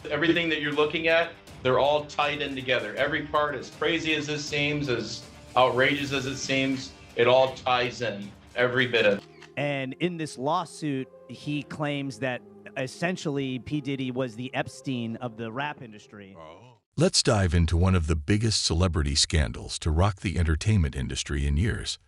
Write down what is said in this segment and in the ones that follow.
Everything that you're looking at, they're all tied in together. Every part, as crazy as this seems, as outrageous as it seems, it all ties in, every bit of it. And in this lawsuit, he claims that essentially P. Diddy was the Epstein of the rap industry. Let's dive into one of the biggest celebrity scandals to rock the entertainment industry in years.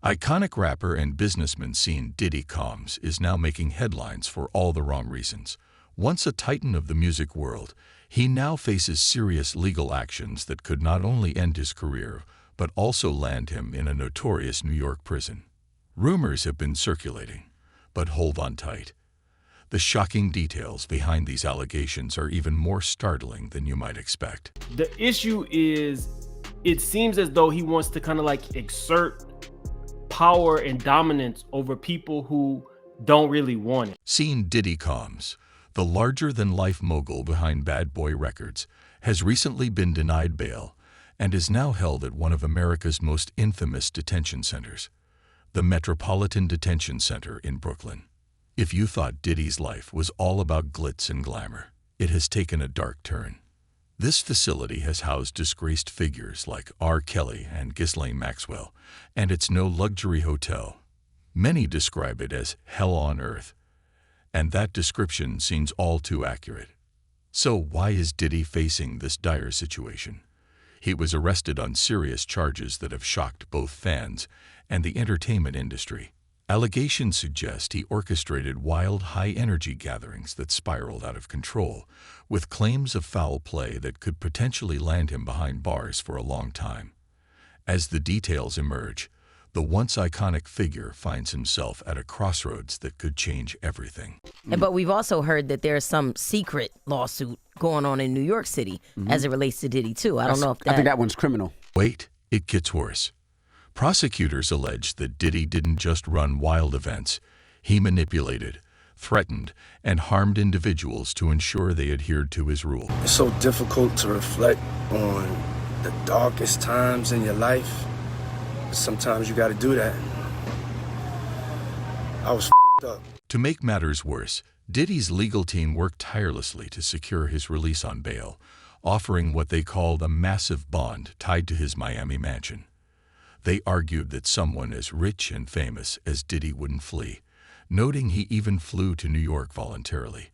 Iconic rapper and businessman scene Diddy Combs is now making headlines for all the wrong reasons. Once a titan of the music world, he now faces serious legal actions that could not only end his career, but also land him in a notorious New York prison. Rumors have been circulating, but hold on tight. The shocking details behind these allegations are even more startling than you might expect. The issue is, it seems as though he wants to kind of like exert power and dominance over people who don't really want it. Scene Diddy Combs, the larger-than-life mogul behind Bad Boy Records, has recently been denied bail and is now held at one of America's most infamous detention centers, the Metropolitan Detention Center in Brooklyn. If you thought Diddy's life was all about glitz and glamour, it has taken a dark turn. This facility has housed disgraced figures like R. Kelly and Ghislaine Maxwell, and it's no luxury hotel. Many describe it as hell on earth, and that description seems all too accurate. So why is Diddy facing this dire situation? He was arrested on serious charges that have shocked both fans and the entertainment industry. Allegations suggest he orchestrated wild, high-energy gatherings that spiraled out of control, with claims of foul play that could potentially land him behind bars for a long time. As the details emerge, the once iconic figure finds himself at a crossroads that could change everything. But we've also heard that there's some secret lawsuit going on in New York City as it relates to Diddy, too. I don't know if that... I think that one's criminal. Wait, it gets worse. Prosecutors allege that Diddy didn't just run wild events. He manipulated, threatened, and harmed individuals to ensure they adhered to his rule. It's so difficult to reflect on the darkest times in your life. Sometimes you got to do that. I was up. To make matters worse, Diddy's legal team worked tirelessly to secure his release on bail, offering what they called a massive bond tied to his Miami mansion. They argued that someone as rich and famous as Diddy wouldn't flee, noting he even flew to New York voluntarily,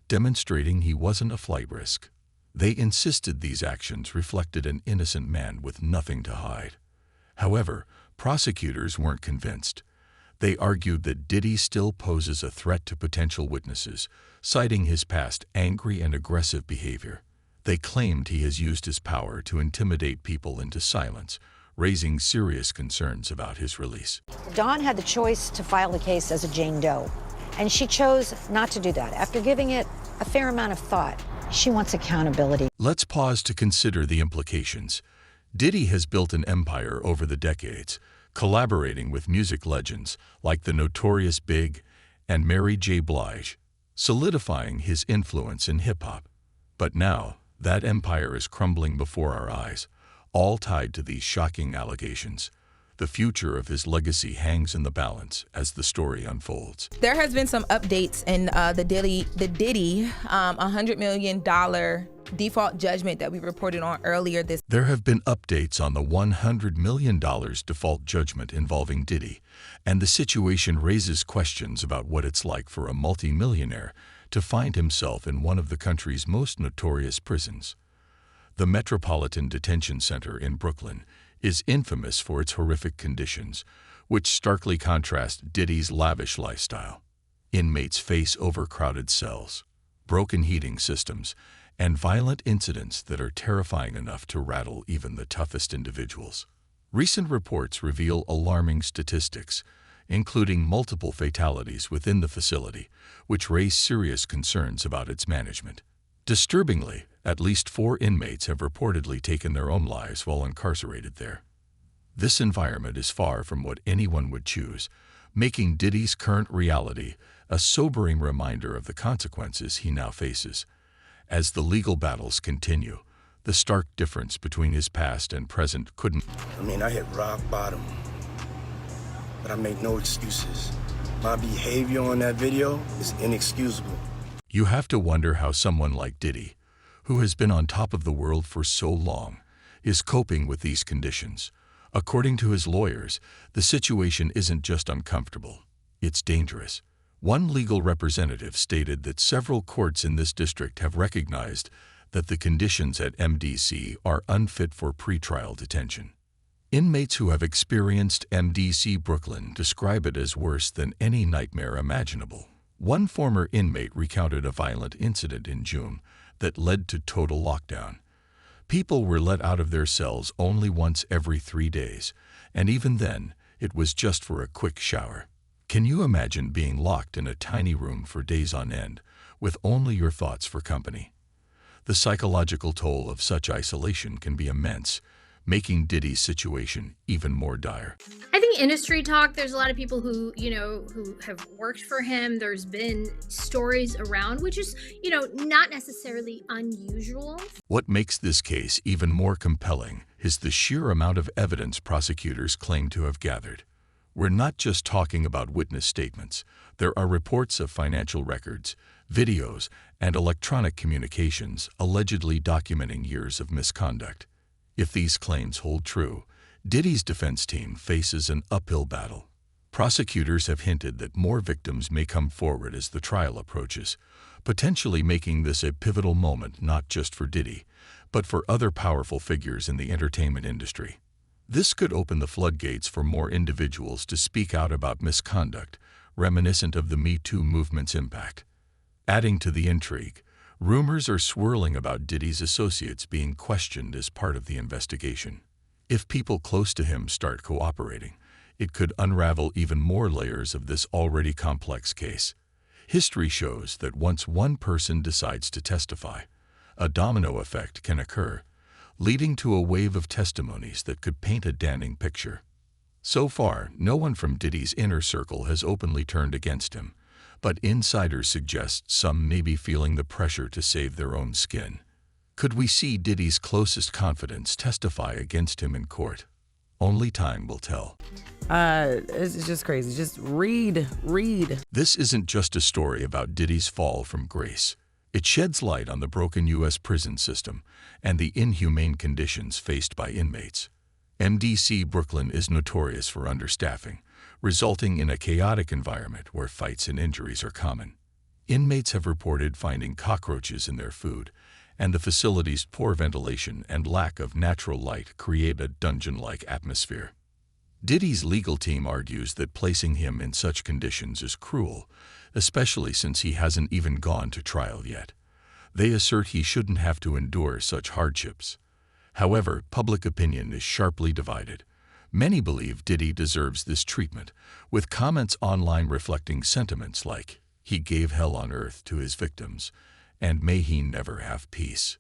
demonstrating he wasn't a flight risk. They insisted these actions reflected an innocent man with nothing to hide. However, prosecutors weren't convinced. They argued that Diddy still poses a threat to potential witnesses, citing his past angry and aggressive behavior. They claimed he has used his power to intimidate people into silence, raising serious concerns about his release. Dawn had the choice to file the case as a Jane Doe, and she chose not to do that. After giving it a fair amount of thought, she wants accountability. Let's pause to consider the implications. Diddy has built an empire over the decades, collaborating with music legends like the Notorious Big and Mary J. Blige, solidifying his influence in hip-hop. But now, that empire is crumbling before our eyes, all tied to these shocking allegations. The future of his legacy hangs in the balance as the story unfolds. There has been some updates in the Diddy $100 million default judgment that we reported on earlier this. There have been updates on the $100 million default judgment involving Diddy, and the situation raises questions about what it's like for a multimillionaire to find himself in one of the country's most notorious prisons. The Metropolitan Detention Center in Brooklyn is infamous for its horrific conditions, which starkly contrast Diddy's lavish lifestyle. Inmates face overcrowded cells, broken heating systems, and violent incidents that are terrifying enough to rattle even the toughest individuals. Recent reports reveal alarming statistics, including multiple fatalities within the facility, which raise serious concerns about its management. Disturbingly, at least 4 inmates have reportedly taken their own lives while incarcerated there. This environment is far from what anyone would choose, making Diddy's current reality a sobering reminder of the consequences he now faces. As the legal battles continue, the stark difference between his past and present couldn't... I hit rock bottom, but I make no excuses. My behavior on that video is inexcusable. You have to wonder how someone like Diddy, who has been on top of the world for so long, is coping with these conditions. According to his lawyers, the situation isn't just uncomfortable, it's dangerous. One legal representative stated that several courts in this district have recognized that the conditions at MDC are unfit for pretrial detention. Inmates who have experienced MDC Brooklyn describe it as worse than any nightmare imaginable. One former inmate recounted a violent incident in June that led to total lockdown. People were let out of their cells only once every 3 days, and even then, it was just for a quick shower. Can you imagine being locked in a tiny room for days on end, with only your thoughts for company? The psychological toll of such isolation can be immense, making Diddy's situation even more dire. I think industry talk, there's a lot of people who have worked for him. There's been stories around, which is, not necessarily unusual. What makes this case even more compelling is the sheer amount of evidence prosecutors claim to have gathered. We're not just talking about witness statements. There are reports of financial records, videos, and electronic communications allegedly documenting years of misconduct. If these claims hold true, Diddy's defense team faces an uphill battle. Prosecutors have hinted that more victims may come forward as the trial approaches, potentially making this a pivotal moment not just for Diddy, but for other powerful figures in the entertainment industry. This could open the floodgates for more individuals to speak out about misconduct, reminiscent of the Me Too movement's impact. Adding to the intrigue, rumors are swirling about Diddy's associates being questioned as part of the investigation. If people close to him start cooperating, it could unravel even more layers of this already complex case. History shows that once one person decides to testify, a domino effect can occur, leading to a wave of testimonies that could paint a damning picture. So far, no one from Diddy's inner circle has openly turned against him, but insiders suggest some may be feeling the pressure to save their own skin. Could we see Diddy's closest confidants testify against him in court? Only time will tell. It's just crazy. Just read. This isn't just a story about Diddy's fall from grace. It sheds light on the broken U.S. prison system and the inhumane conditions faced by inmates. MDC Brooklyn is notorious for understaffing, resulting in a chaotic environment where fights and injuries are common. Inmates have reported finding cockroaches in their food, and the facility's poor ventilation and lack of natural light create a dungeon-like atmosphere. Diddy's legal team argues that placing him in such conditions is cruel, especially since he hasn't even gone to trial yet. They assert he shouldn't have to endure such hardships. However, public opinion is sharply divided. Many believe Diddy deserves this treatment, with comments online reflecting sentiments like, "He gave hell on earth to his victims, and may he never have peace."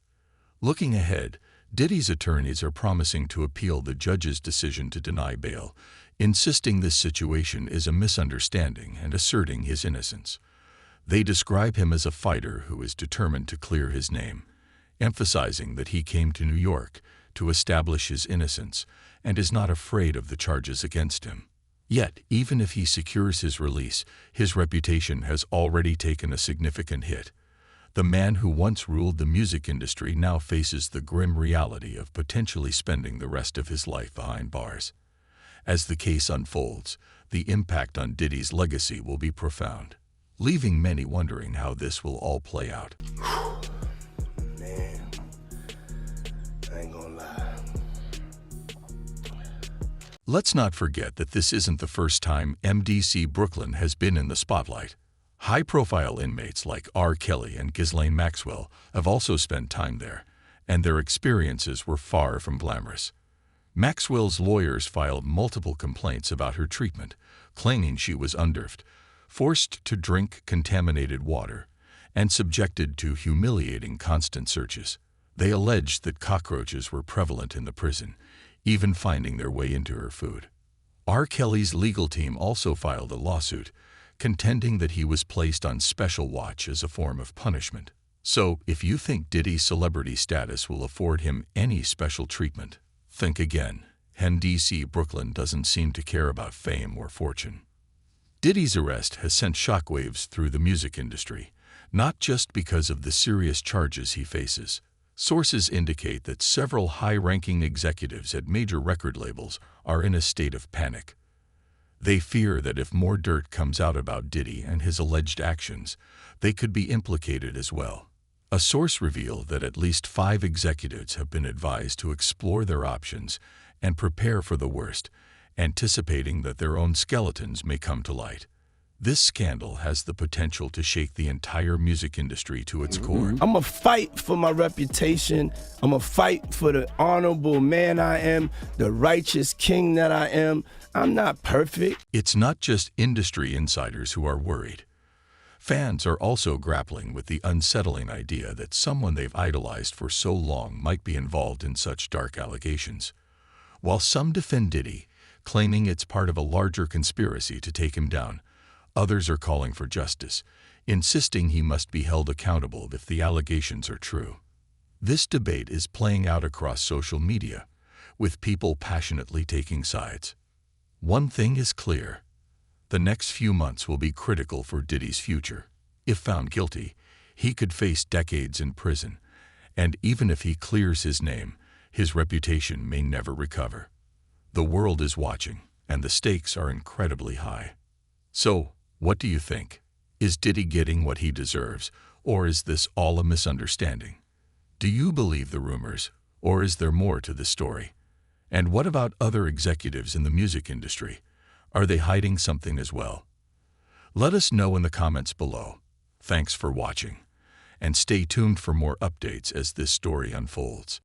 Looking ahead, Diddy's attorneys are promising to appeal the judge's decision to deny bail, insisting this situation is a misunderstanding and asserting his innocence. They describe him as a fighter who is determined to clear his name, emphasizing that he came to New York to establish his innocence and is not afraid of the charges against him. Yet, even if he secures his release, his reputation has already taken a significant hit. The man who once ruled the music industry now faces the grim reality of potentially spending the rest of his life behind bars. As the case unfolds, the impact on Diddy's legacy will be profound, leaving many wondering how this will all play out. Man, I ain't gonna lie. Let's not forget that this isn't the first time MDC Brooklyn has been in the spotlight. High-profile inmates like R. Kelly and Ghislaine Maxwell have also spent time there, and their experiences were far from glamorous. Maxwell's lawyers filed multiple complaints about her treatment, claiming she was underfed, forced to drink contaminated water, and subjected to humiliating constant searches. They alleged that cockroaches were prevalent in the prison, even finding their way into her food. R. Kelly's legal team also filed a lawsuit, contending that he was placed on special watch as a form of punishment. So, if you think Diddy's celebrity status will afford him any special treatment, think again. MDC Brooklyn doesn't seem to care about fame or fortune. Diddy's arrest has sent shockwaves through the music industry, not just because of the serious charges he faces. Sources indicate that several high-ranking executives at major record labels are in a state of panic. They fear that if more dirt comes out about Diddy and his alleged actions, they could be implicated as well. A source revealed that at least 5 executives have been advised to explore their options and prepare for the worst, anticipating that their own skeletons may come to light. This scandal has the potential to shake the entire music industry to its core. I'm gonna fight for my reputation. I'm gonna fight for the honorable man I am, the righteous king that I am. I'm not perfect. It's not just industry insiders who are worried. Fans are also grappling with the unsettling idea that someone they've idolized for so long might be involved in such dark allegations. While some defend Diddy, claiming it's part of a larger conspiracy to take him down, others are calling for justice, insisting he must be held accountable if the allegations are true. This debate is playing out across social media, with people passionately taking sides. One thing is clear: the next few months will be critical for Diddy's future. If found guilty, he could face decades in prison, and even if he clears his name, his reputation may never recover. The world is watching, and the stakes are incredibly high. So, what do you think? Is Diddy getting what he deserves, or is this all a misunderstanding? Do you believe the rumors, or is there more to the story? And what about other executives in the music industry? Are they hiding something as well? Let us know in the comments below. Thanks for watching, and stay tuned for more updates as this story unfolds.